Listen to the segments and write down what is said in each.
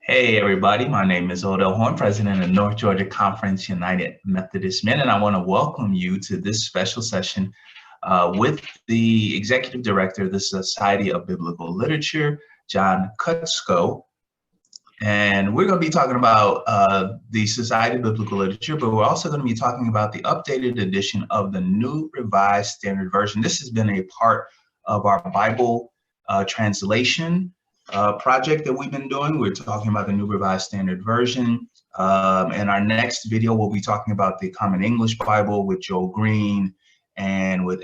Hey everybody, my name is Odell Horn, President of North Georgia Conference United Methodist Men, and I want to welcome you to this special session with the Executive Director of the Society of Biblical Literature, John Kutsko. And we're going to be talking about the Society of Biblical Literature, but we're also going to be talking about the updated edition of the New Revised Standard Version. This has been a part of our Bible translation project that we've been doing. We're talking about the New Revised Standard Version. In our next video, we'll be talking about the Common English Bible with Joel Green and with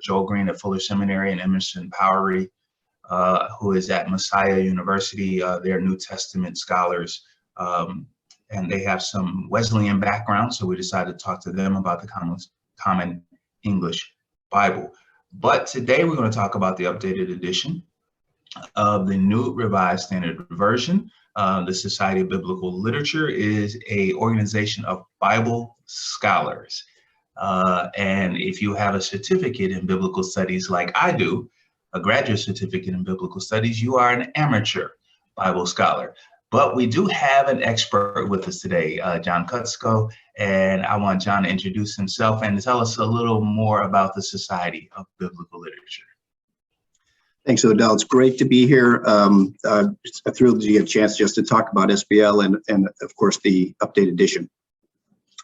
Joel Green at Fuller Seminary, and Emerson Powery, who is at Messiah University. They're New Testament scholars, and they have some Wesleyan background, so we decided to talk to them about the Common English Bible. But today we're going to talk about the updated edition of the New Revised Standard Version. The Society of Biblical Literature is an organization of Bible scholars. And if you have a certificate in biblical studies like I do, a graduate certificate in biblical studies, you are an amateur Bible scholar. But we do have an expert with us today, John Kutsko, and I want John to introduce himself and to tell us a little more about the Society of Biblical Literature. Thanks, Odell. It's great to be here. I'm thrilled to get a chance just to talk about SBL and of course, the updated edition.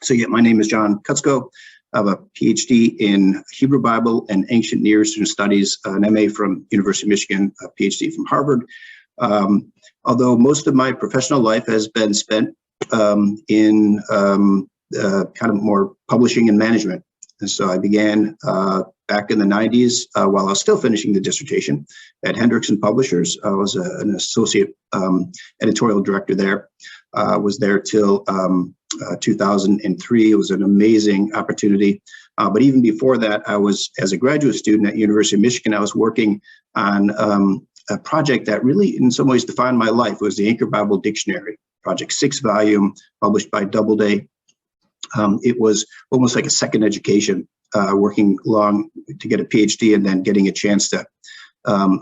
So yeah, my name is John Kutsko. I have a PhD in Hebrew Bible and Ancient Near Eastern Studies, an MA from University of Michigan, a PhD from Harvard. Although most of my professional life has been spent in kind of more publishing and management. And so I began back in the 90s while I was still finishing the dissertation at Hendrickson Publishers. I was an associate editorial director there. Was there till 2003. It was an amazing opportunity. But even before that, I was, as a graduate student at University of Michigan, I was working on a project that really, in some ways, defined my life. It was the Anchor Bible Dictionary project, 6-volume, published by Doubleday. It was almost like a second education, working long to get a PhD and then getting a chance to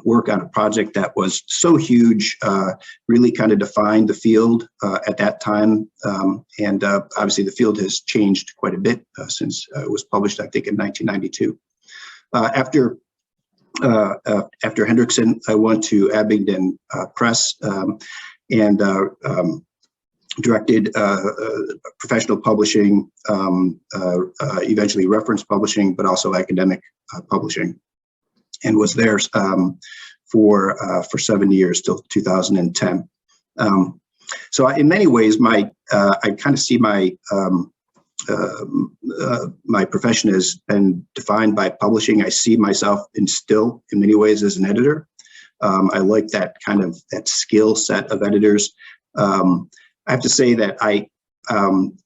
work on a project that was so huge, really kind of defined the field at that time. And obviously the field has changed quite a bit since it was published, I think, in 1992. After Hendrickson, I went to Abingdon Press and directed professional publishing, eventually reference publishing, but also academic publishing, and was there for 7 years till 2010. So in many ways, I kind of see my my profession has been defined by publishing. I see myself still in many ways as an editor. I like that that skill set of editors. I have to say that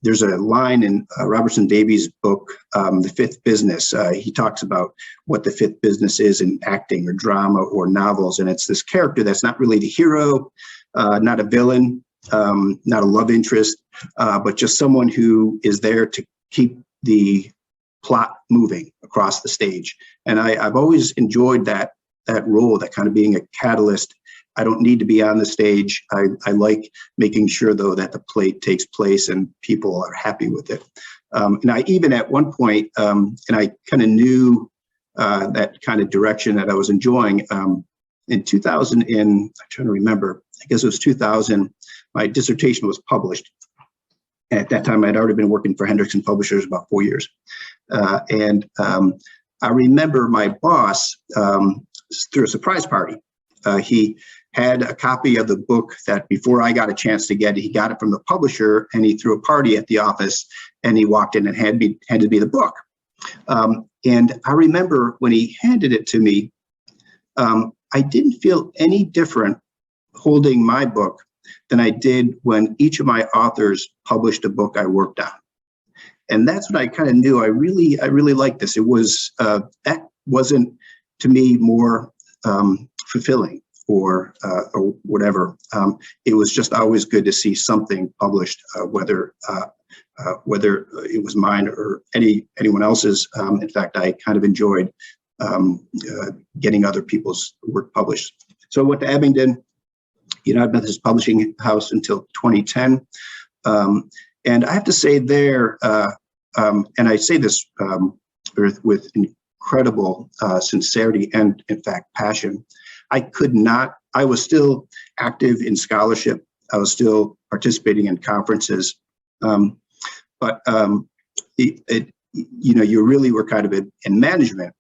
there's a line in Robertson Davies' book, The Fifth Business. He talks about what the fifth business is in acting or drama or novels. And it's this character that's not really the hero, not a villain, not a love interest, but just someone who is there to keep the plot moving across the stage. And I've always enjoyed that role, that kind of being a catalyst. I don't need to be on the stage. I like making sure, though, that the play takes place and people are happy with it. And I even at one point, and I kind of knew that kind of direction that I was enjoying. In 2000, I'm trying to remember, I guess it was 2000, my dissertation was published. At that time, I'd already been working for Hendrickson Publishers about 4 years. And I remember my boss, threw a surprise party. He had a copy of the book that before I got a chance to get it, he got it from the publisher, and he threw a party at the office, and he walked in and handed me the book. And I remember when he handed it to me, I didn't feel any different holding my book than I did when each of my authors published a book I worked on. And that's when I kind of knew I really liked this. It was, that wasn't to me more fulfilling or whatever. It was just always good to see something published, whether it was mine or anyone else's. In fact, I kind of enjoyed getting other people's work published. So I went to Abingdon, United Methodist Publishing House until 2010. And I have to say there, and I say this with incredible sincerity and, in fact, passion, I was still active in scholarship. I was still participating in conferences. But you really were kind of in management.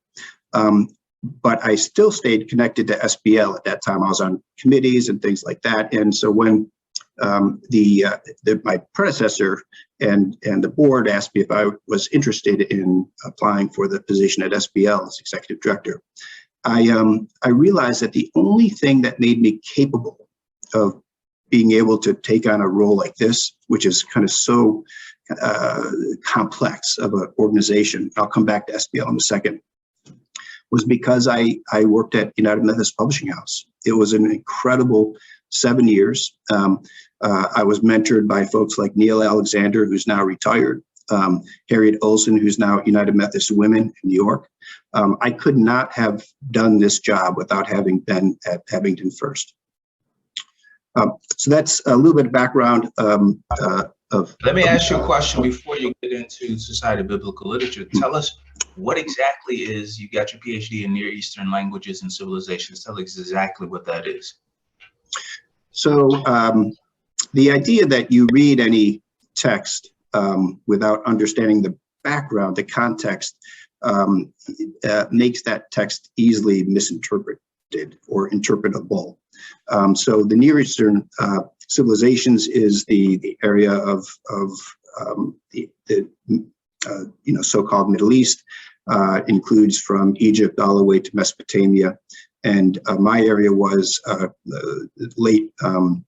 But I still stayed connected to SBL at that time. I was on committees and things like that. And so when my predecessor and the board asked me if I was interested in applying for the position at SBL as executive director, I realized that the only thing that made me capable of being able to take on a role like this, which is kind of so complex of an organization, I'll come back to SBL in a second, was because I worked at United Methodist Publishing House. It was an incredible 7 years. I was mentored by folks like Neil Alexander, who's now retired, Harriet Olson, who's now at United Methodist Women in New York. I could not have done this job without having been at Abingdon First. So that's a little bit of background Let me ask you a question before you get into Society of Biblical Literature. Tell us what exactly you got your PhD in Near Eastern Languages and Civilizations. Tell us exactly what that is. So the idea that you read any text without understanding the background, the context, makes that text easily misinterpreted or interpretable. So the Near Eastern civilizations is the area of the so-called Middle East, includes from Egypt all the way to Mesopotamia. And my area was late the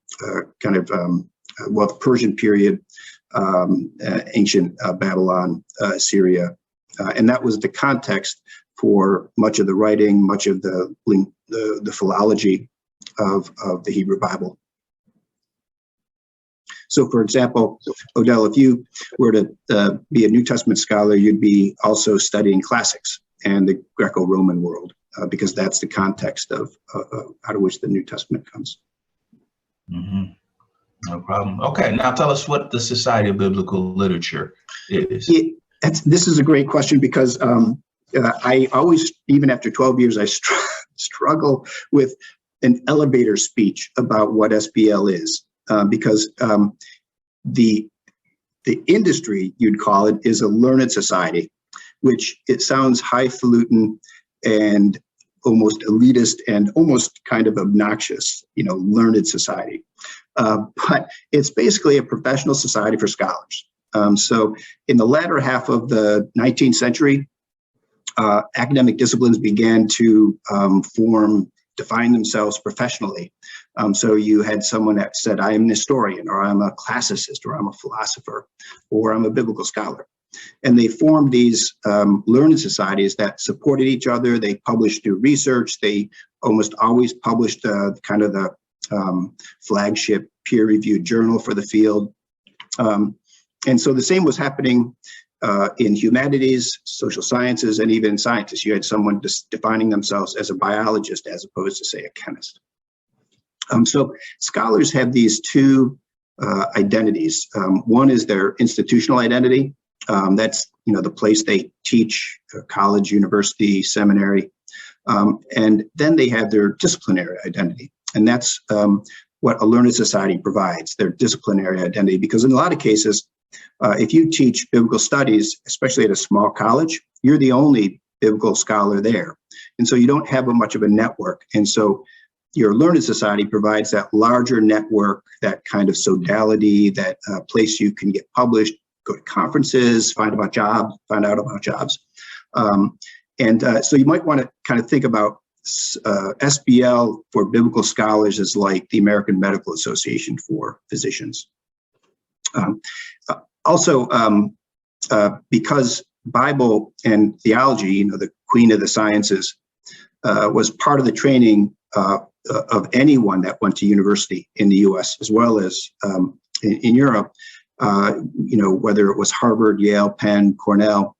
Persian period, ancient Babylon, Syria. And that was the context for much of the writing, much of the philology of the Hebrew Bible. So, for example, Odell, if you were to be a New Testament scholar, you'd be also studying classics and the Greco-Roman world, because that's the context of out of which the New Testament comes. Mm-hmm. No problem. Okay, now tell us what the Society of Biblical Literature is. This is a great question, because I always, even after 12 years, I struggle with an elevator speech about what SBL is. Because the industry, you'd call it, is a learned society, which it sounds highfalutin and almost elitist and almost kind of obnoxious, learned society. But it's basically a professional society for scholars. So in the latter half of the 19th century, academic disciplines began to define themselves professionally. So you had someone that said, I am an historian, or I'm a classicist, or I'm a philosopher, or I'm a biblical scholar. And they formed these learned societies that supported each other. They published new research. They almost always published the flagship peer-reviewed journal for the field. And so the same was happening in humanities, social sciences, and even scientists. You had someone just defining themselves as a biologist as opposed to, say, a chemist. So scholars have these two identities. One is their institutional identity. That's the place they teach, college, university, seminary. And then they have their disciplinary identity. And that's what a learned society provides, their disciplinary identity. Because in a lot of cases, if you teach biblical studies, especially at a small college, you're the only biblical scholar there. And so you don't have much of a network. And so your learned society provides that larger network, that kind of sodality, that place you can get published, go to conferences, find out about jobs. So you might want to kind of think about SBL for biblical scholars is like the American Medical Association for physicians. Because Bible and theology, the queen of the sciences, was part of the training of anyone that went to university in the U.S. as well as in Europe. Whether it was Harvard, Yale, Penn, Cornell,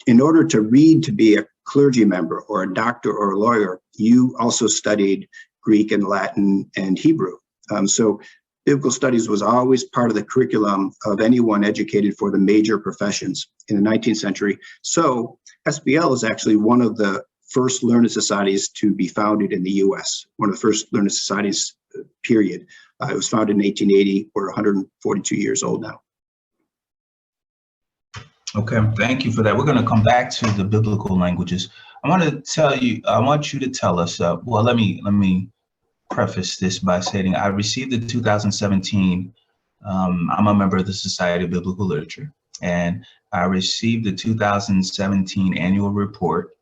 in order to read to be a clergy member or a doctor or a lawyer, you also studied Greek and Latin and Hebrew. So biblical studies was always part of the curriculum of anyone educated for the major professions in the 19th century. So SBL is actually one of the first learned societies to be founded in the US, one of the first learned societies, period. It was founded in 1880. We're 142 years old now. Okay, thank you for that. We're going to come back to the biblical languages. I want you to tell us, well, let me preface this by stating I received the 2017, I'm a member of the Society of Biblical Literature, and I received the 2017 annual report,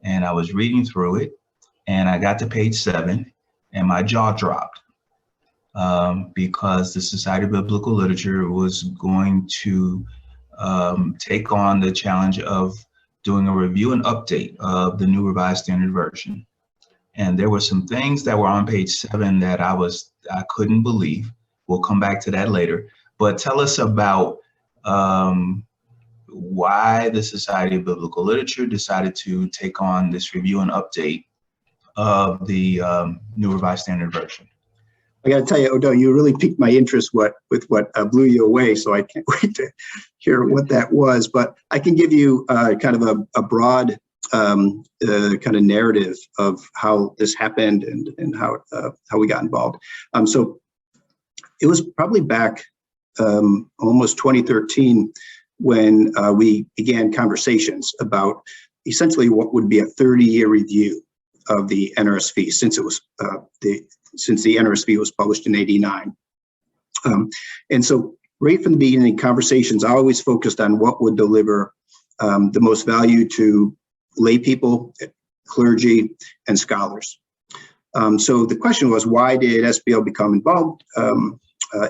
and I was reading through it, and I got to page 7, and my jaw dropped because the Society of Biblical Literature was going to take on the challenge of doing a review and update of the New Revised Standard Version. And there were some things that were on page 7 that I couldn't believe. We'll come back to that later. But tell us about why the Society of Biblical Literature decided to take on this review and update of the New Revised Standard Version. I got to tell you, Odo, you really piqued my interest with what blew you away. So I can't wait to hear what that was. But I can give you kind of a broad kind of narrative of how this happened and how we got involved. So it was probably back almost 2013 when we began conversations about essentially what would be a 30-year review of the NRSV since it was since the NRSV was published in '89. And so right from the beginning, conversations always focused on what would deliver the most value to lay people, clergy, and scholars. So the question was, why did SBL become involved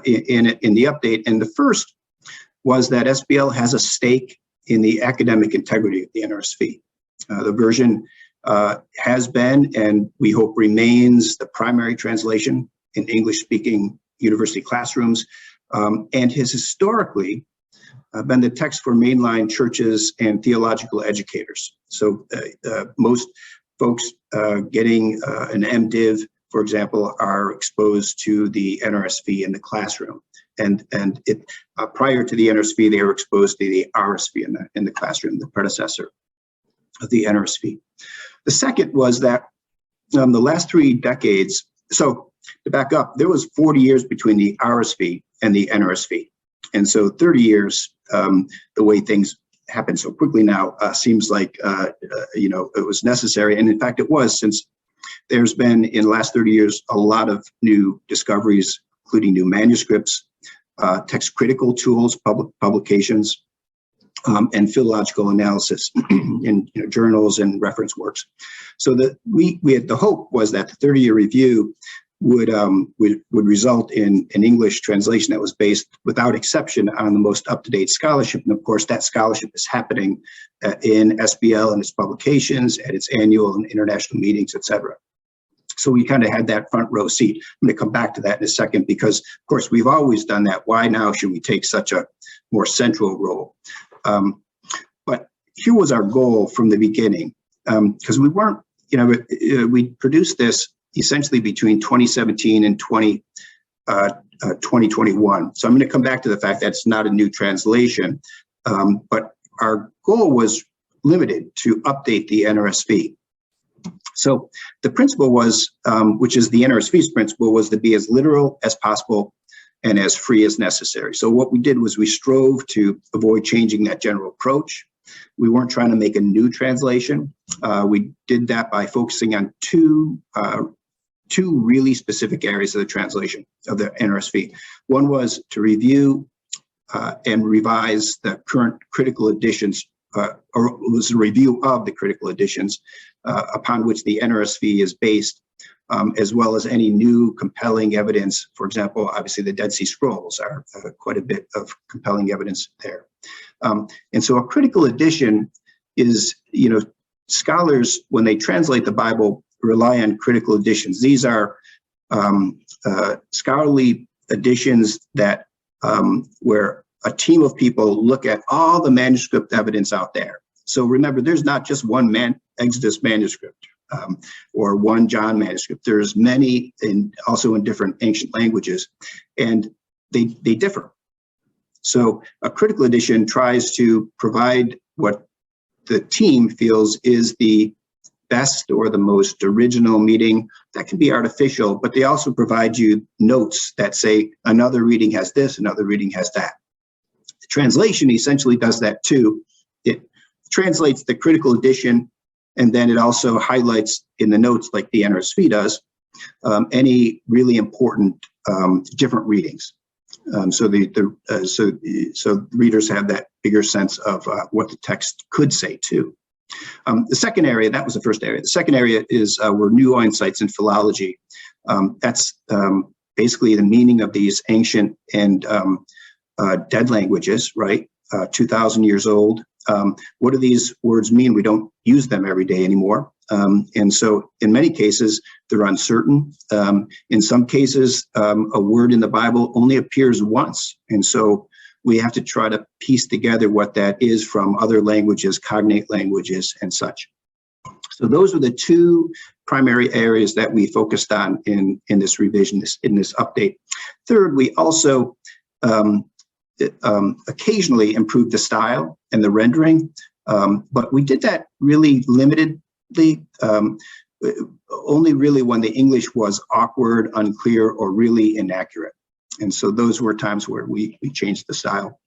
in the update? And the first was that SBL has a stake in the academic integrity of the NRSV. The version has been, and we hope remains, the primary translation in English-speaking university classrooms, and has historically been the text for mainline churches and theological educators. So most folks getting an MDiv, for example, are exposed to the NRSV in the classroom. And prior to the NRSV, they were exposed to the RSV in the classroom, the predecessor of the NRSV. The second was that the last 3 decades, so to back up, there was 40 years between the RSV and the NRSV. And so 30 years, the way things happen so quickly now seems like, it was necessary. And in fact, it was, since there's been, in the last 30 years, a lot of new discoveries, including new manuscripts, text critical tools, publications, and philological analysis in journals and reference works. So that we had, the hope was that the 30-year review would result in an English translation that was based, without exception, on the most up-to-date scholarship. And of course, that scholarship is happening in SBL and its publications, at its annual and international meetings, et cetera. So we kind of had that front row seat. I'm going to come back to that in a second, because of course we've always done that. Why now should we take such a more central role? But here was our goal from the beginning, because we weren't, we produced this essentially between 2017 and 2021. So I'm going to come back to the fact that it's not a new translation, but our goal was limited to update the NRSV. So the principle was, which is the NRSV's principle, was to be as literal as possible and as free as necessary. So what we did was we strove to avoid changing that general approach. We weren't trying to make a new translation. We did that by focusing on two really specific areas of the translation of the NRSV. One was to review and revise the current critical editions, or was a review of the critical editions upon which the NRSV is based, as well as any new compelling evidence. For example, obviously the Dead Sea Scrolls are quite a bit of compelling evidence there. And so a critical edition is, scholars, when they translate the Bible, rely on critical editions. These are scholarly editions that where a team of people look at all the manuscript evidence out there. So remember, there's not just one Exodus manuscript, or 1 John manuscript. There's many, also in different ancient languages, and they differ. So a critical edition tries to provide what the team feels is the best or the most original meaning. That can be artificial, but they also provide you notes that say another reading has this, another reading has that. The translation essentially does that too. It translates the critical edition, and then it also highlights in the notes, like the NRSV does, any really important different readings. So readers have that bigger sense of what the text could say too. The second area, that was the first area. The second area is were new insights in philology. That's basically the meaning of these ancient and dead languages, right? 2,000 years old. What do these words mean? We don't use them every day anymore. And so in many cases, they're uncertain. In some cases, a word in the Bible only appears once. And so we have to try to piece together what that is from other languages, cognate languages, and such. So those are the two primary areas that we focused on in this revision, in this update. Third, we also occasionally improved the style and the rendering, but we did that really limitedly, only really when the English was awkward, unclear, or really inaccurate. And so those were times where we changed the style.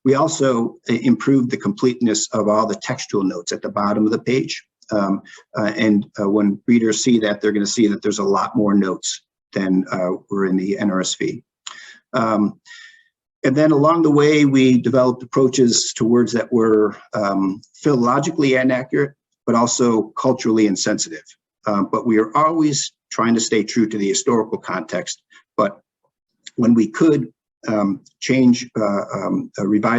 We also improved the completeness of all the textual notes at the bottom of the page. When readers see that, they're going to see that there's a lot more notes than were in the NRSV. And then along the way, we developed approaches to words that were philologically inaccurate, but also culturally insensitive. But we are always trying to stay true to the historical context. But when we could revise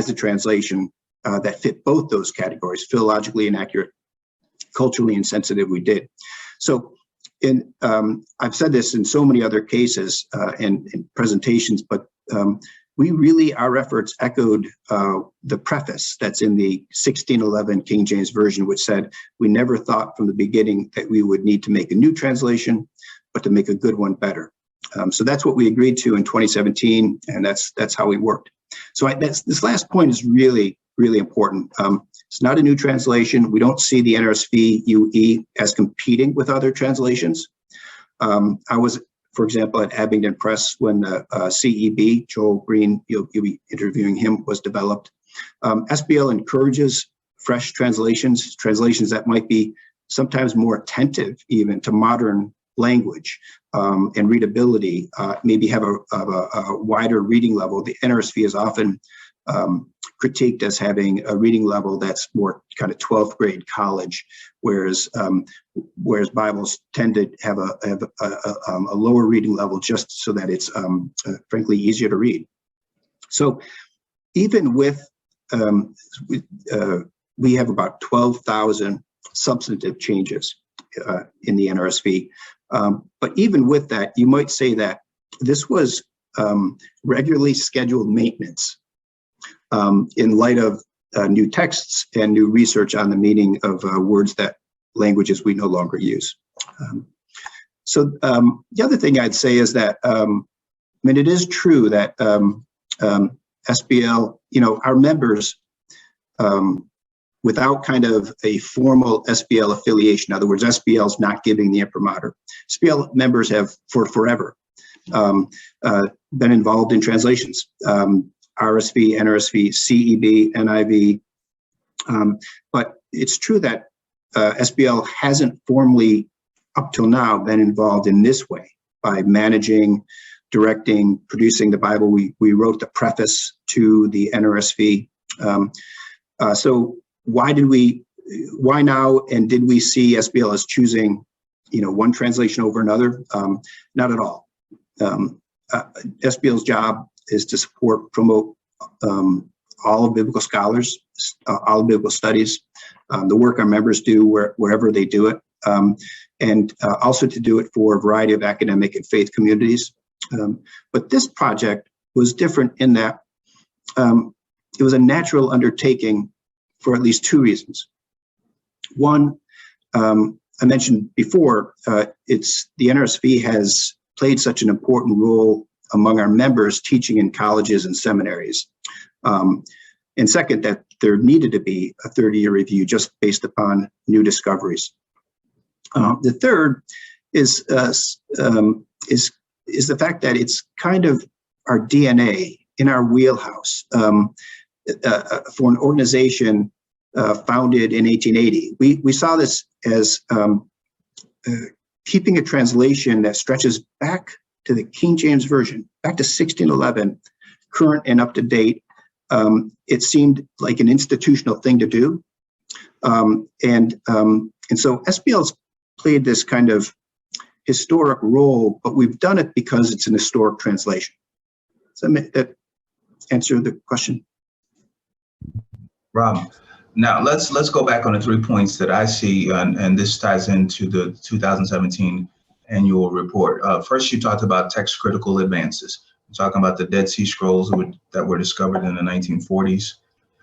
the translation that fit both those categories, philologically inaccurate, culturally insensitive, we did. So I've said this in so many other cases and in presentations, but we really, our efforts echoed the preface that's in the 1611 King James Version, which said, we never thought from the beginning that we would need to make a new translation, but to make a good one better. So that's what we agreed to in 2017, and that's how we worked. So this last point is really, really important. It's not a new translation. We don't see the NRSV UE as competing with other translations. I was, for example, at Abingdon Press when the CEB, Joel Green, you'll be interviewing him, was developed. SBL encourages fresh translations that might be sometimes more attentive even to modern language and readability, maybe have a wider reading level. The NRSV is often critiqued as having a reading level that's more kind of 12th grade college, whereas Bibles tend to have a lower reading level just so that it's frankly easier to read. So even with, we have about 12,000 substantive changes in the NRSV. But even with that, you might say that this was regularly scheduled maintenance in light of new texts and new research on the meaning of languages we no longer use. So the other thing I'd say is that, it is true that SBL, our members, without kind of a formal SBL affiliation, in other words, SBL is not giving the imprimatur. SBL members have for forever been involved in translations, RSV, NRSV, CEB, NIV. But it's true that SBL hasn't formally, up till now, been involved in this way by managing, directing, producing the Bible. We wrote the preface to the NRSV. So why now, and did we see SBL as choosing, one translation over another? Not at all. SBL's job is to support, promote all of biblical scholars, all of biblical studies, the work our members do wherever they do it, and also to do it for a variety of academic and faith communities. But this project was different in that it was a natural undertaking for at least two reasons. One, I mentioned before, it's the NRSV has played such an important role among our members teaching in colleges and seminaries. And second, that there needed to be a 30-year review just based upon new discoveries. The third is the fact that it's kind of our DNA in our wheelhouse. For an organization founded in 1880, we saw this as keeping a translation that stretches back to the King James Version, back to 1611, current and up to date. It seemed like an institutional thing to do. And so SBL's played this kind of historic role, but we've done it because it's an historic translation. Does that answer the question? Rob, now let's go back on the 3 points that I see, and this ties into the 2017 annual report. First, you talked about text critical advances. You're talking about the Dead Sea Scrolls that were discovered in the 1940s.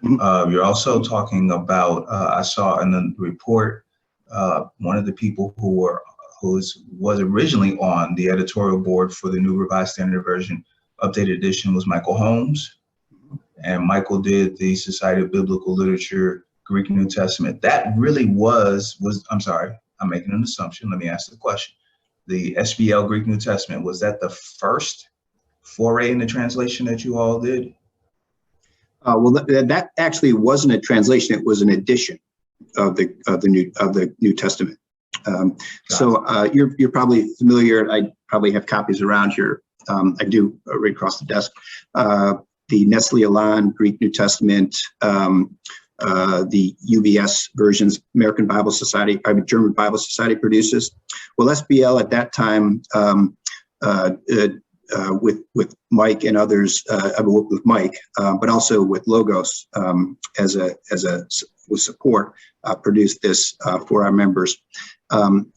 Mm-hmm. You're also talking about, I saw in the report, one of the people who was originally on the editorial board for the New Revised Standard Version updated edition was Michael Holmes. And Michael did the Society of Biblical Literature, Greek New Testament. That really was, I'm sorry, I'm making an assumption. Let me ask the question. The SBL Greek New Testament, was that the first foray in the translation that you all did? Well, that actually wasn't a translation. It was an edition of the New Testament. So you're probably familiar. I probably have copies around here. I do right across the desk. The Nestle Aland Greek New Testament, the UBS versions, American Bible Society, German Bible Society produces. Well, SBL at that time, with Mike and others, I worked with Mike, but also with Logos with support, produced this for our members. And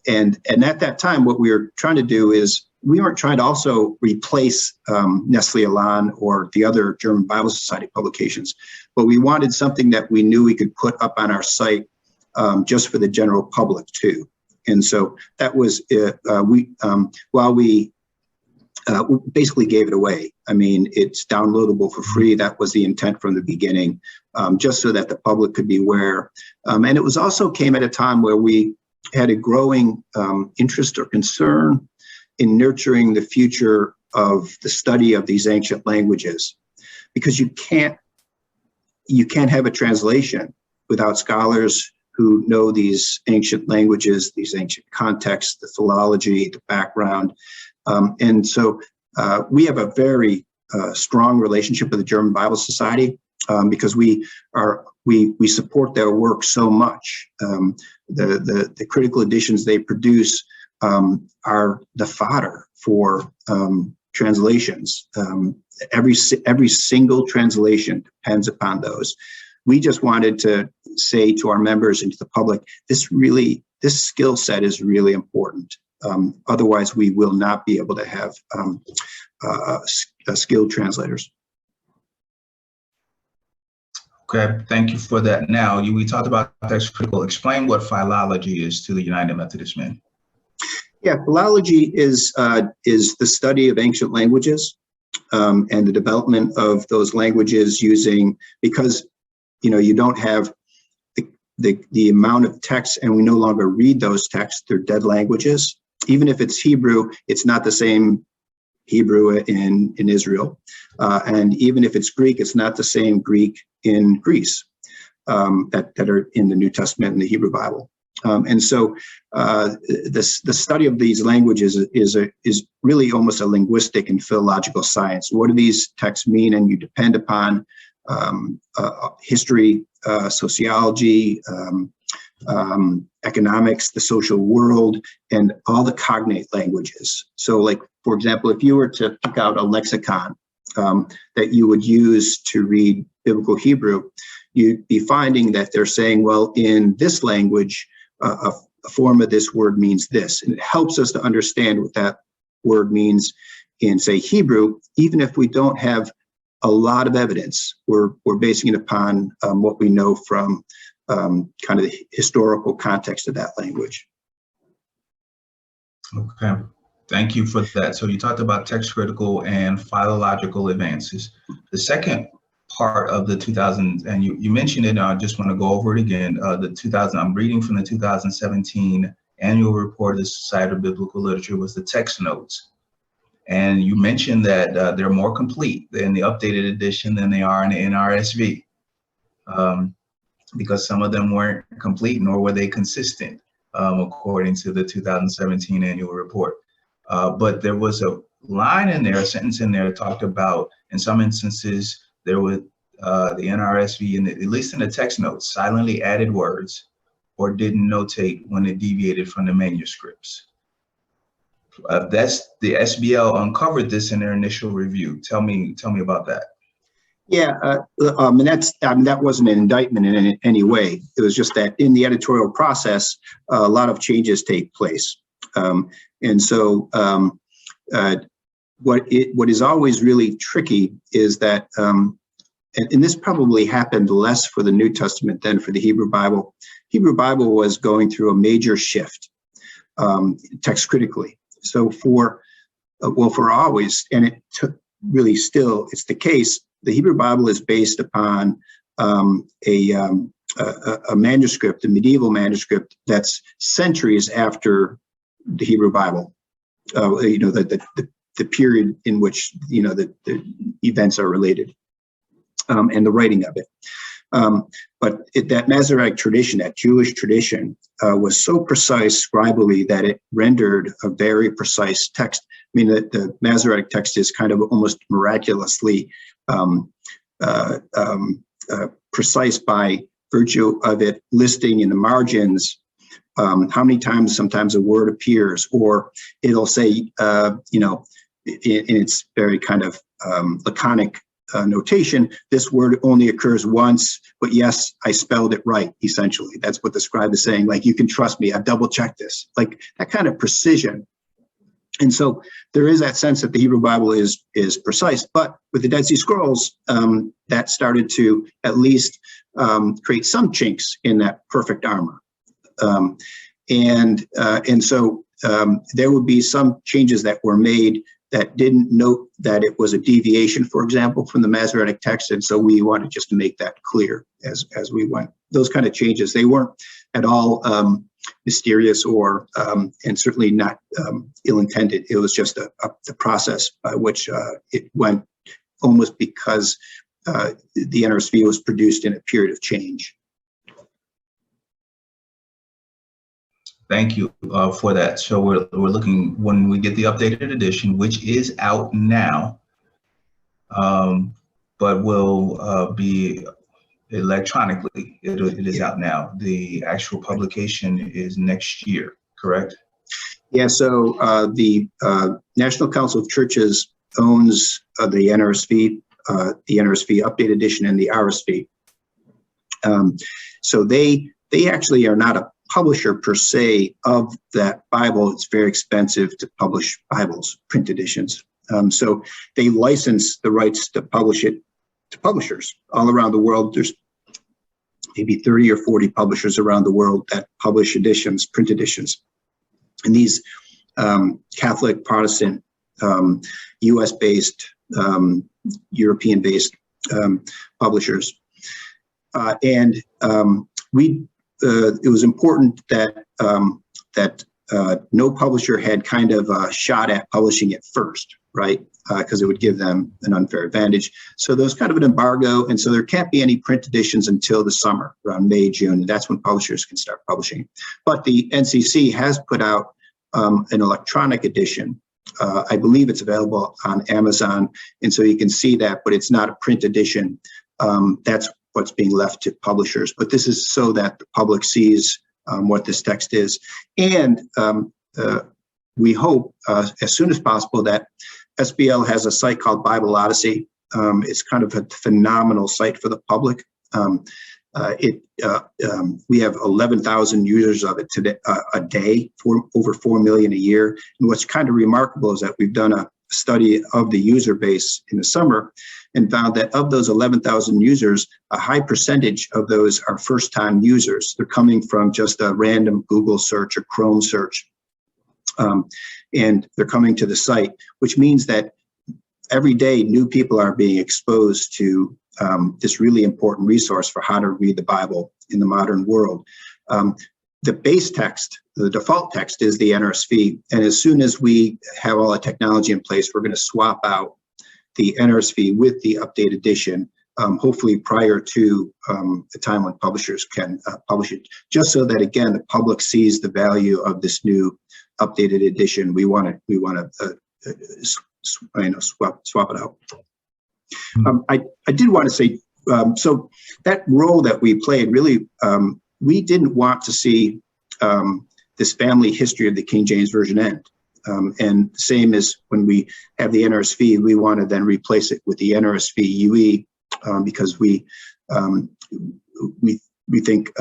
at that time, what we were trying to do is we weren't trying to also replace Nestle Aland or the other German Bible Society publications, but we wanted something that we knew we could put up on our site just for the general public too. And so that was while we basically gave it away. I mean, it's downloadable for free. That was the intent from the beginning, just so that the public could be aware. And it was also came at a time where we had a growing interest or concern in nurturing the future of the study of these ancient languages, because you can't have a translation without scholars who know these ancient languages, these ancient contexts, the philology, the background. And so we have a very strong relationship with the German Bible Society because we support their work so much. The critical editions they produce are the fodder for translations. Every single translation depends upon those. We just wanted to say to our members and to the public, this skill set is really important. Otherwise, we will not be able to have skilled translators. Okay, thank you for that. Now, we talked about text critical. Explain what philology is to the United Methodist Men. Yeah, philology is the study of ancient languages and the development of those languages because you don't have the amount of text, and we no longer read those texts. They're dead languages. Even if it's Hebrew, it's not the same Hebrew in Israel. And even if it's Greek, it's not the same Greek in Greece that are in the New Testament and the Hebrew Bible. And so the study of these languages is really almost a linguistic and philological science. What do these texts mean? And you depend upon history, sociology, economics, the social world, and all the cognate languages. So like, for example, if you were to pick out a lexicon that you would use to read biblical Hebrew, you'd be finding that they're saying, well, in this language, a form of this word means this. And it helps us to understand what that word means in, say, Hebrew, even if we don't have a lot of evidence. We're basing it upon what we know from kind of the historical context of that language. Okay, thank you for that. So you talked about text critical and philological advances. The second part of the 2000, and you mentioned it, I just want to go over it again. The 2000, I'm reading from the 2017 annual report of the Society of Biblical Literature, was the text notes. And you mentioned that they're more complete in the updated edition than they are in the NRSV, because some of them weren't complete, nor were they consistent, according to the 2017 annual report. But there was a line in there, a sentence in there, talked about, in some instances, there was the NRSV, at least in the text notes, silently added words or didn't notate when it deviated from the manuscripts. That's the SBL uncovered this in their initial review. Tell me about that. Yeah, and that wasn't an indictment in any way. It was just that in the editorial process, a lot of changes take place, and so what is always really tricky is that, and this probably happened less for the New Testament than for the Hebrew Bible. Hebrew Bible was going through a major shift, text critically. So for always, and it took really still, it's the case. The Hebrew Bible is based upon a manuscript, a medieval manuscript that's centuries after the Hebrew Bible. The period in which the events are related, and the writing of it. But that Masoretic tradition, that Jewish tradition, was so precise scribally that it rendered a very precise text. I mean, the Masoretic text is kind of almost miraculously precise by virtue of it listing in the margins how many times sometimes a word appears, or it'll say, in its very kind of laconic notation, this word only occurs once, but yes, I spelled it right, essentially. That's what the scribe is saying, like, you can trust me, I've double checked this, like that kind of precision. And so there is that sense that the Hebrew Bible is precise, but with the Dead Sea Scrolls, that started to at least create some chinks in that perfect armor. And so there would be some changes that were made that didn't note that it was a deviation, for example, from the Masoretic text. And so we wanted just to make that clear as we went. Those kind of changes, they weren't at all mysterious or, and certainly not ill-intended. It was just the process by which it went, almost because the NRSV was produced in a period of change. Thank you for that. So we're looking, when we get the updated edition, which is out now, but will be electronically. It is out now. The actual publication is next year, correct? Yeah. So the National Council of Churches owns the NRSV updated edition and the RSV. So they actually are not a publisher per se of that Bible. It's very expensive to publish Bibles, print editions. So they license the rights to publish it to publishers all around the world. There's maybe 30 or 40 publishers around the world that publish editions, print editions. And these Catholic, Protestant, US-based, European-based publishers. It was important that no publisher had kind of a shot at publishing it first, right? Because it would give them an unfair advantage. So there was kind of an embargo, and so there can't be any print editions until the summer, around May, June, and that's when publishers can start publishing. But the NCC has put out an electronic edition. I believe it's available on Amazon, and so you can see that, but it's not a print edition. That's what's being left to publishers. But this is so that the public sees what this text is. And we hope as soon as possible that SBL has a site called Bible Odyssey. It's kind of a phenomenal site for the public. We have 11,000 users of it today, a day, over 4 million a year. And what's kind of remarkable is that we've done a study of the user base in the summer and found that of those 11,000 users, a high percentage of those are first-time users. They're coming from just a random Google search or Chrome search. And they're coming to the site, which means that every day new people are being exposed to this really important resource for how to read the Bible in the modern world. The base text, the default text, is the NRSV. And as soon as we have all the technology in place, we're going to swap out the NRSV with the updated edition, hopefully prior to the time when publishers can publish it, just so that, again, the public sees the value of this new updated edition. We want to swap it out. I did want to say, so that role that we played, really, we didn't want to see this family history of the King James Version end. And same as when we have the NRSV, we want to then replace it with the NRSV UE, because we think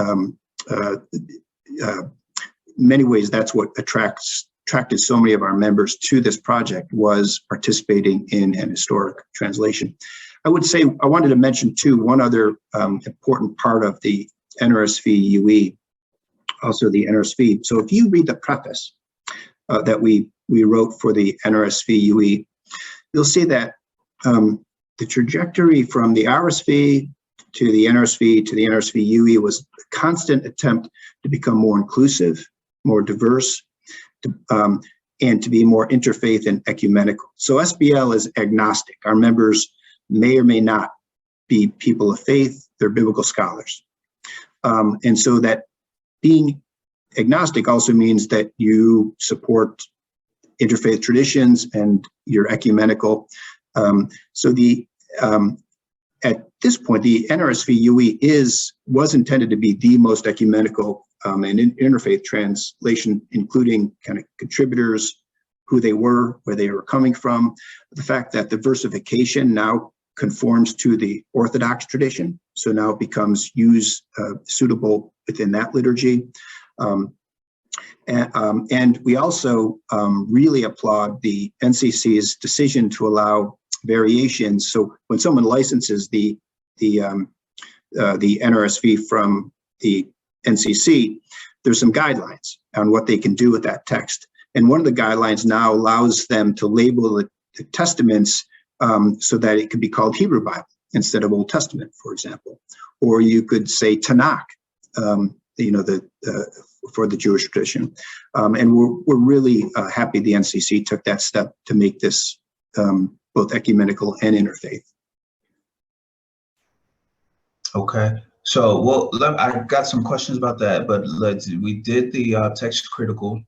many ways that's what attracted so many of our members to this project, was participating in an historic translation. I would say, I wanted to mention too, one other important part of the NRSV UE, also the NRSV. So if you read the preface that we wrote for the NRSV UE, you'll see that the trajectory from the RSV to the NRSV to the NRSV UE was a constant attempt to become more inclusive, more diverse, and to be more interfaith and ecumenical. So SBL is agnostic. Our members may or may not be people of faith, they're biblical scholars. And so that being agnostic also means that you support interfaith traditions and you're ecumenical. So at this point, the NRSV UE was intended to be the most ecumenical and interfaith translation, including kind of contributors, who they were, where they were coming from, the fact that the versification now conforms to the Orthodox tradition, so now it becomes suitable within that liturgy. And we also really applaud the NCC's decision to allow variations. So when someone licenses the NRSV from the NCC, there's some guidelines on what they can do with that text. And one of the guidelines now allows them to label the testaments so that it could be called Hebrew Bible instead of Old Testament, for example. Or you could say Tanakh, for the Jewish tradition. And we're really happy the NCC took that step to make this both ecumenical and interfaith. Okay. So, well, I got some questions about that, but we did the text critical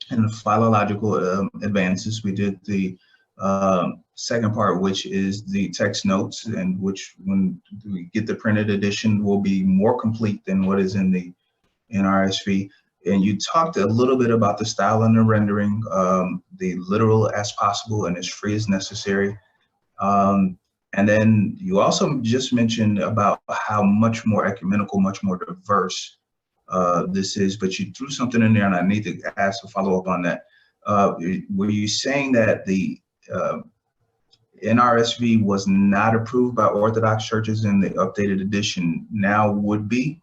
and the philological advances. We did the second part, which is the text notes, and which, when we get the printed edition, will be more complete than what is in the NRSV. And you talked a little bit about the style and the rendering, the literal as possible and as free as necessary. And then you also just mentioned about how much more ecumenical, much more diverse this is, but you threw something in there, and I need to ask a follow-up on that. Were you saying that the NRSV was not approved by Orthodox churches and the updated edition now would be?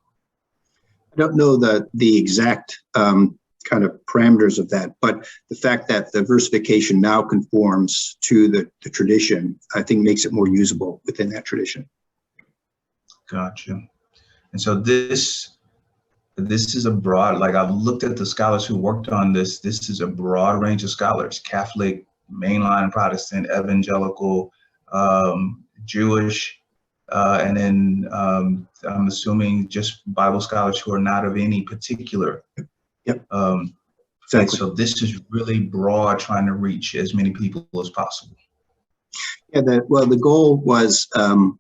I don't know the exact kind of parameters of that, but the fact that the versification now conforms to the tradition, I think makes it more usable within that tradition. Gotcha. And so this is a broad, like, I've looked at the scholars who worked on this. This is a broad range of scholars: Catholic, mainline Protestant, evangelical, Jewish, and then I'm assuming just Bible scholars who are not of any particular. Yep. Exactly. So this is really broad, trying to reach as many people as possible. Yeah. The goal was, and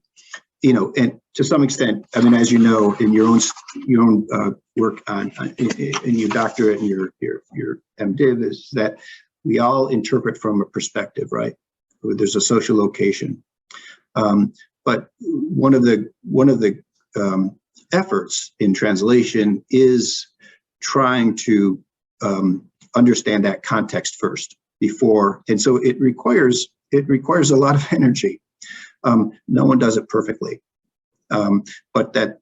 to some extent, I mean, as you know, in your own work in your doctorate and your MDiv, is that we all interpret from a perspective, right? There's a social location, but one of the efforts in translation is trying to understand that context first before, and so it requires a lot of energy. No one does it perfectly, but that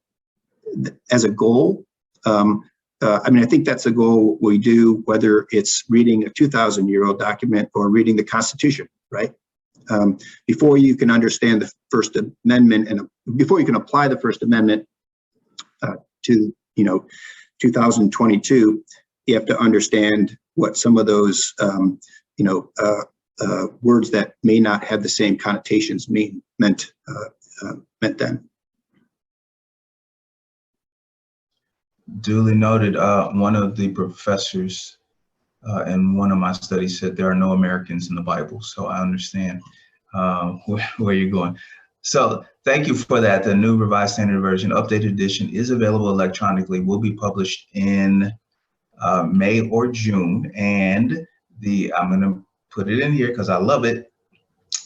as a goal, I mean, I think that's a goal we do, whether it's reading a 2,000-year-old document or reading the Constitution, right? Before you can understand the First Amendment and before you can apply the First Amendment to 2022, you have to understand what some of those words that may not have the same connotations meant then. Duly noted. One of the professors in one of my studies said there are no Americans in the Bible, so I understand where you're going. So thank you for that. The new Revised Standard Version updated edition is available electronically, will be published in May or June. And I'm going to put it in here because I love it.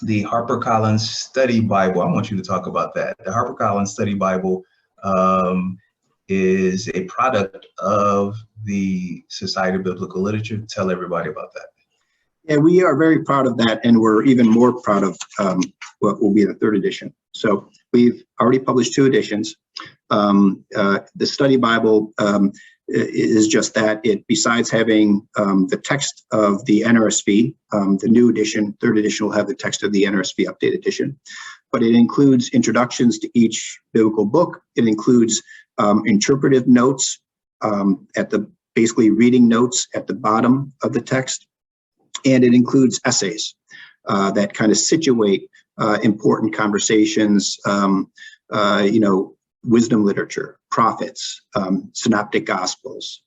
The HarperCollins Study Bible. I want you to talk about that. The HarperCollins Study Bible is a product of the Society of Biblical Literature. Tell everybody about that. Yeah, we are very proud of that, and we're even more proud of what will be the third edition. So we've already published 2 editions. The Study Bible is just that. It, besides having the text of the NRSV, the new edition, third edition will have the text of the NRSV updated edition, but it includes introductions to each biblical book. It includes interpretive notes basically reading notes at the bottom of the text. And it includes essays that kind of situate important conversations, wisdom literature, prophets, synoptic gospels,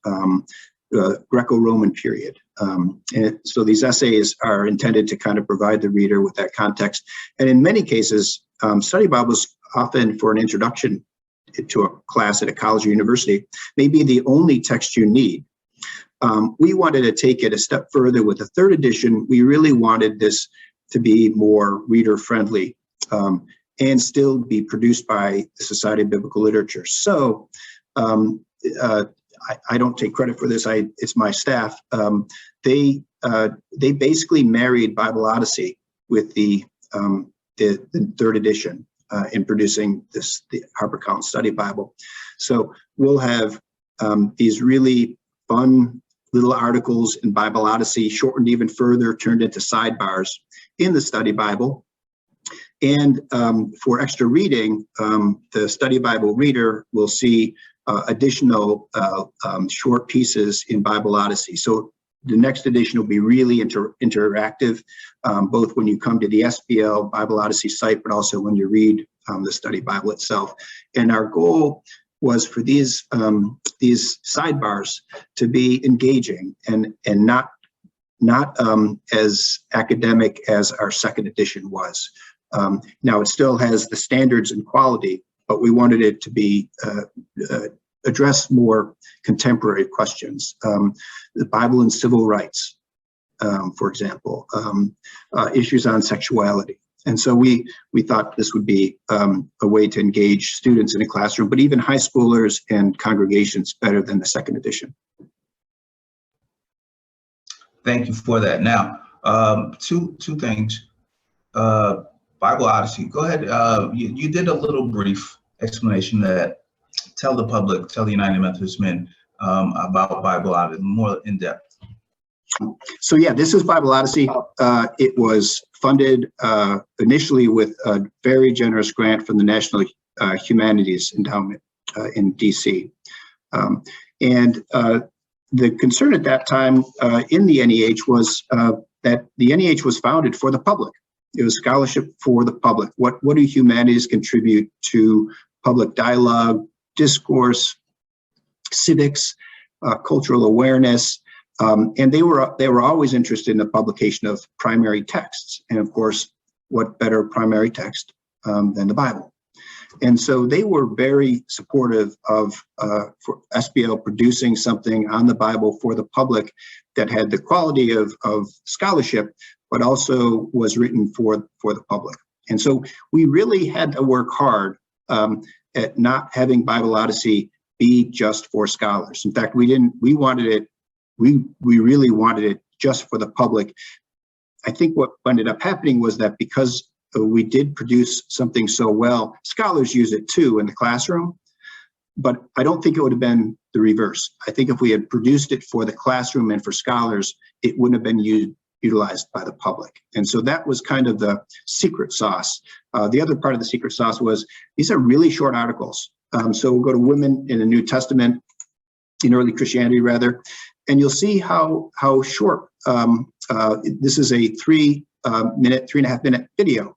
Greco-Roman period. And so these essays are intended to kind of provide the reader with that context. And in many cases, study Bibles, often for an introduction to a class at a college or university, may be the only text you need. We wanted to take it a step further with the third edition. We really wanted this to be more reader-friendly and still be produced by the Society of Biblical Literature. So I don't take credit for this. It's my staff. They basically married Bible Odyssey with the third edition in producing the HarperCollins Study Bible. So we'll have these really fun little articles in Bible Odyssey, shortened even further, turned into sidebars in the Study Bible. And for extra reading, the Study Bible reader will see additional short pieces in Bible Odyssey. So the next edition will be really interactive, both when you come to the SBL Bible Odyssey site, but also when you read the Study Bible itself. And our goal was for these sidebars to be engaging and not as academic as our second edition was. Now it still has the standards and quality, but we wanted it to be address more contemporary questions. The Bible and civil rights, for example, issues on sexuality. And so we thought this would be a way to engage students in a classroom, but even high schoolers and congregations better than the second edition. Thank you for that. Now, two things. Bible Odyssey, go ahead. You did a little brief explanation that tell the United Methodist Men about Bible Odyssey, more in depth. So yeah, this is Bible Odyssey. It was funded initially with a very generous grant from the National Humanities Endowment in DC. And the concern at that time in the NEH was that the NEH was founded for the public. It was scholarship for the public. What do humanities contribute to public dialogue, discourse, civics, cultural awareness? And they were always interested in the publication of primary texts. And of course, what better primary text than the Bible? And so they were very supportive of for SBL producing something on the Bible for the public that had the quality of scholarship, but also was written for the public. And so we really had to work hard at not having Bible Odyssey be just for scholars. In fact, we wanted it. We really wanted it just for the public. I think what ended up happening was that because we did produce something so well, scholars use it too in the classroom, But I don't think it would have been the reverse. I think if we had produced it for the classroom and for scholars, it wouldn't have been utilized by the public. And so that was kind of the secret sauce. The other part of the secret sauce was these are really short articles. So we'll go to Women in the New Testament, in early Christianity rather, and you'll see how short. This is a 3.5 minute video.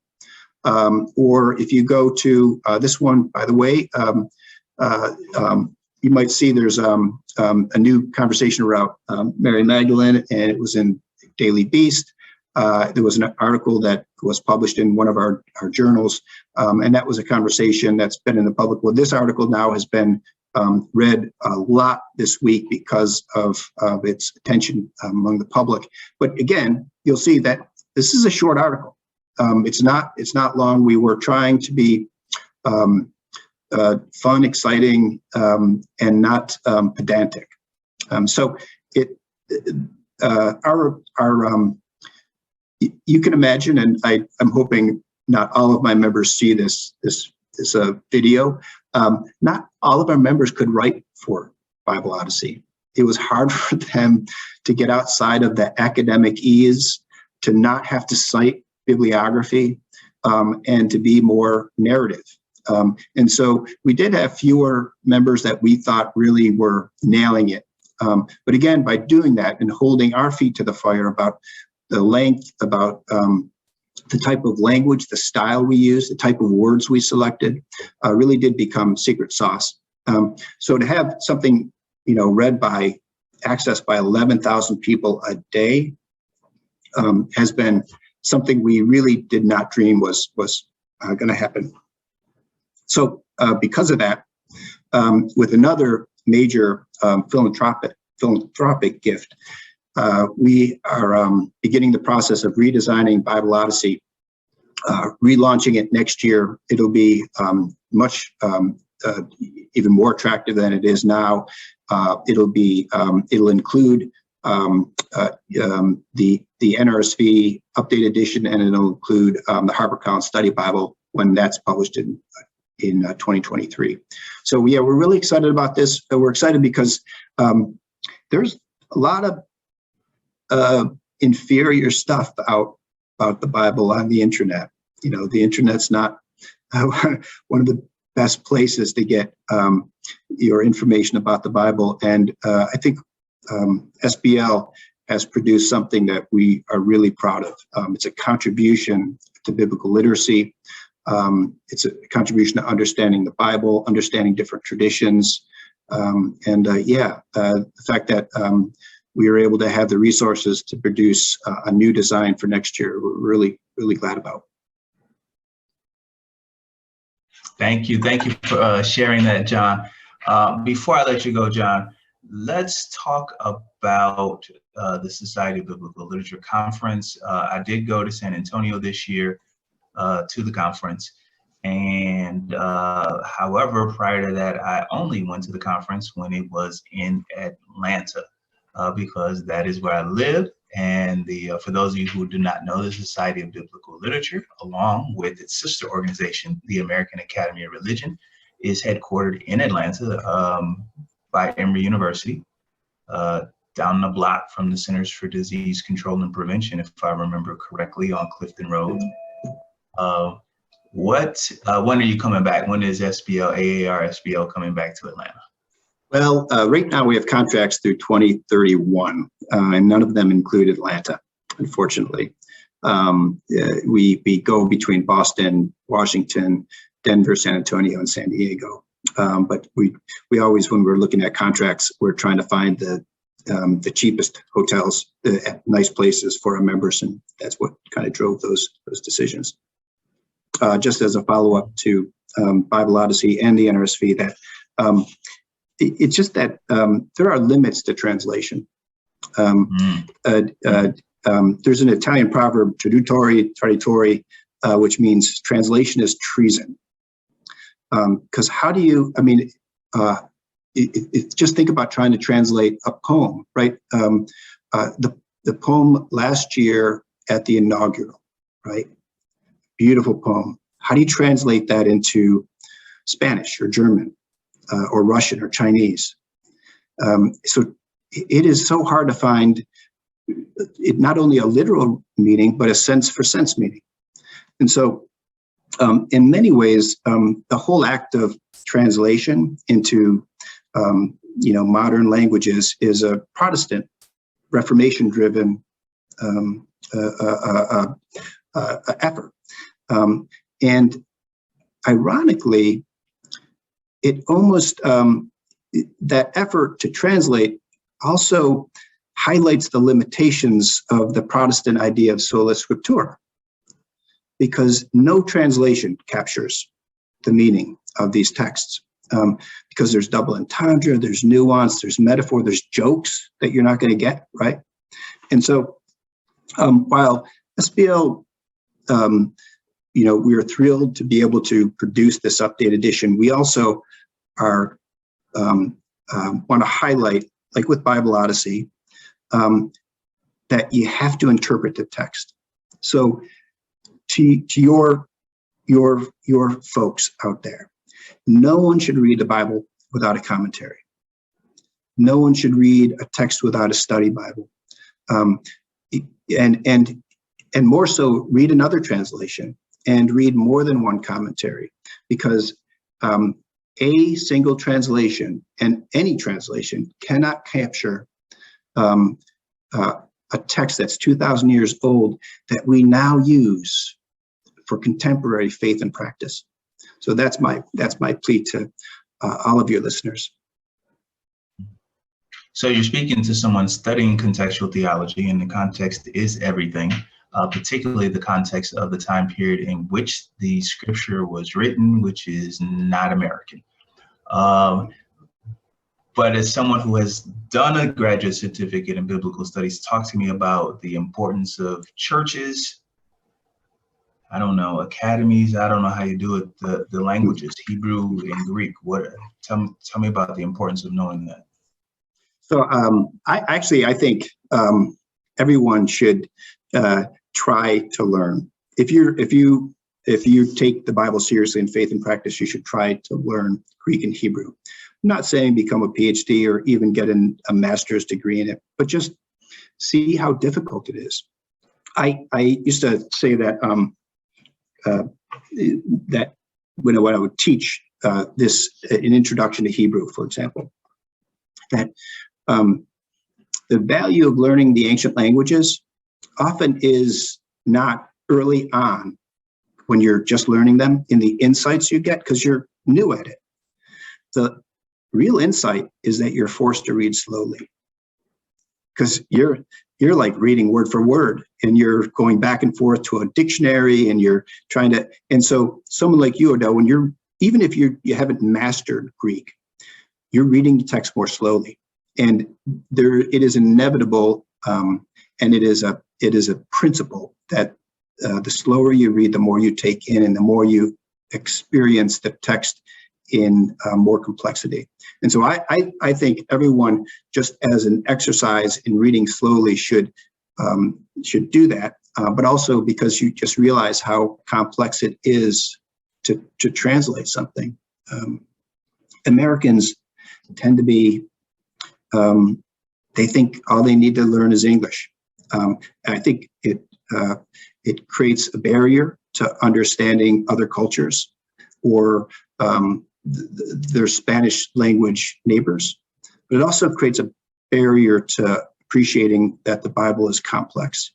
Or if you go to this one, by the way, you might see there's a new conversation about Mary Magdalene, and it was in Daily Beast. There was an article that was published in one of our journals, and that was a conversation that's been in the public. Well, this article now has been read a lot this week because of its attention among the public. But again, you'll see that this is a short article. It's not long. We were trying to be fun, exciting, and not pedantic. So you can imagine, and I'm hoping not all of my members see this video. Not all of our members could write for Bible Odyssey. It was hard for them to get outside of the academic ease, to not have to cite bibliography, and to be more narrative. And so we did have fewer members that we thought really were nailing it. But again, by doing that and holding our feet to the fire about the length, about the type of language, the style we used, the type of words we selected, really did become secret sauce. So to have something, read by, accessed by 11,000 people a day has been something we really did not dream was going to happen. So because of that, with another major philanthropic gift, we are beginning the process of redesigning Bible Odyssey, relaunching it next year. It'll be much even more attractive than it is now. It'll include the NRSV update edition, and it'll include the HarperCollins Study Bible when that's published in 2023. So yeah, we're really excited about this. We're excited because there's a lot of inferior stuff about the Bible on the internet. The internet's not one of the best places to get your information about the Bible. And I think SBL has produced something that we are really proud of. It's a contribution to biblical literacy. It's a contribution to understanding the Bible, understanding different traditions. The fact that we were able to have the resources to produce a new design for next year, we're really, really glad about. Thank you for sharing that, John. Before I let you go, John, let's talk about the Society of Biblical Literature Conference. I did go to San Antonio this year to the conference, and however, prior to that, I only went to the conference when it was in Atlanta, because that is where I live. And for those of you who do not know, the Society of Biblical Literature, along with its sister organization, the American Academy of Religion, is headquartered in Atlanta by Emory University, down the block from the Centers for Disease Control and Prevention, if I remember correctly, on Clifton Road. When are you coming back? When is AAR SBL coming back to Atlanta? Well, right now we have contracts through 2031, and none of them include Atlanta, unfortunately. We go between Boston, Washington, Denver, San Antonio, and San Diego. But we always, when we're looking at contracts, we're trying to find the cheapest hotels, nice places for our members, and that's what kind of drove those decisions. Just as a follow-up to Bible Odyssey and the NRSV, that it's just that there are limits to translation. There's an Italian proverb, traditori, which means translation is treason. Because how do you, just think about trying to translate a poem, right? The poem last year at the inaugural, right? Beautiful poem. How do you translate that into Spanish or German? or Russian or Chinese. So it is so hard to find it, not only a literal meaning, but a sense for sense meaning. And so in many ways, the whole act of translation into modern languages is a Protestant, Reformation-driven effort. And ironically, it almost, that effort to translate also highlights the limitations of the Protestant idea of sola scriptura, because no translation captures the meaning of these texts. Because there's double entendre, there's nuance, there's metaphor, there's jokes that you're not going to get, right? And so while SBL, we are thrilled to be able to produce this updated edition, we also are want to highlight, like with Bible Odyssey, that you have to interpret the text. So to your folks out there, no one should read the Bible without a commentary. No one should read a text without a study Bible. And more so, read another translation and read more than one commentary, because a single translation, and any translation, cannot capture a text that's 2,000 years old that we now use for contemporary faith and practice. So that's my plea to all of your listeners. So you're speaking to someone studying contextual theology, and the context is everything, particularly the context of the time period in which the scripture was written, which is not American. But as someone who has done a graduate certificate in biblical studies, talk to me about the importance of churches, I don't know, academies, I don't know how you do it, the languages, Hebrew and Greek. Tell me about the importance of knowing that. So I think everyone should try to learn. If you take the Bible seriously in faith and practice, you should try to learn Greek and Hebrew. I'm not saying become a PhD or even get a master's degree in it, but just see how difficult it is. I used to say that that when I would teach an introduction to Hebrew, for example, that the value of learning the ancient languages often is not early on when you're just learning them in the insights you get, because you're new at it. The real insight is that you're forced to read slowly, because you're like reading word for word, and you're going back and forth to a dictionary, and you're trying to. And so someone like you, Odell, even if you haven't mastered Greek, you're reading the text more slowly, and it is inevitable, and it is a principle that the slower you read, the more you take in, and the more you experience the text in more complexity. And so I think everyone, just as an exercise in reading slowly, should do that, but also because you just realize how complex it is to translate something. Americans tend to be, they think all they need to learn is English. And I think it creates a barrier to understanding other cultures or their Spanish language neighbors, but it also creates a barrier to appreciating that the Bible is complex.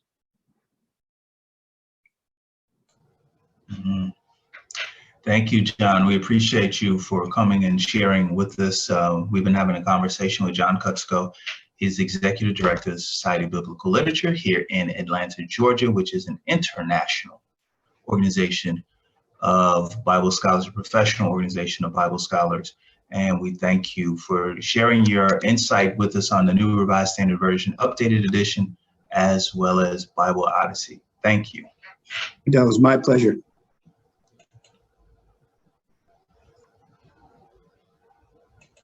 Mm-hmm. Thank you, John. We appreciate you for coming and sharing with us. We've been having a conversation with John Kuczko. He's Executive Director of the Society of Biblical Literature here in Atlanta, Georgia, which is an international organization of Bible scholars, a professional organization of Bible scholars. And we thank you for sharing your insight with us on the New Revised Standard Version, updated edition, as well as Bible Odyssey. Thank you. That was my pleasure.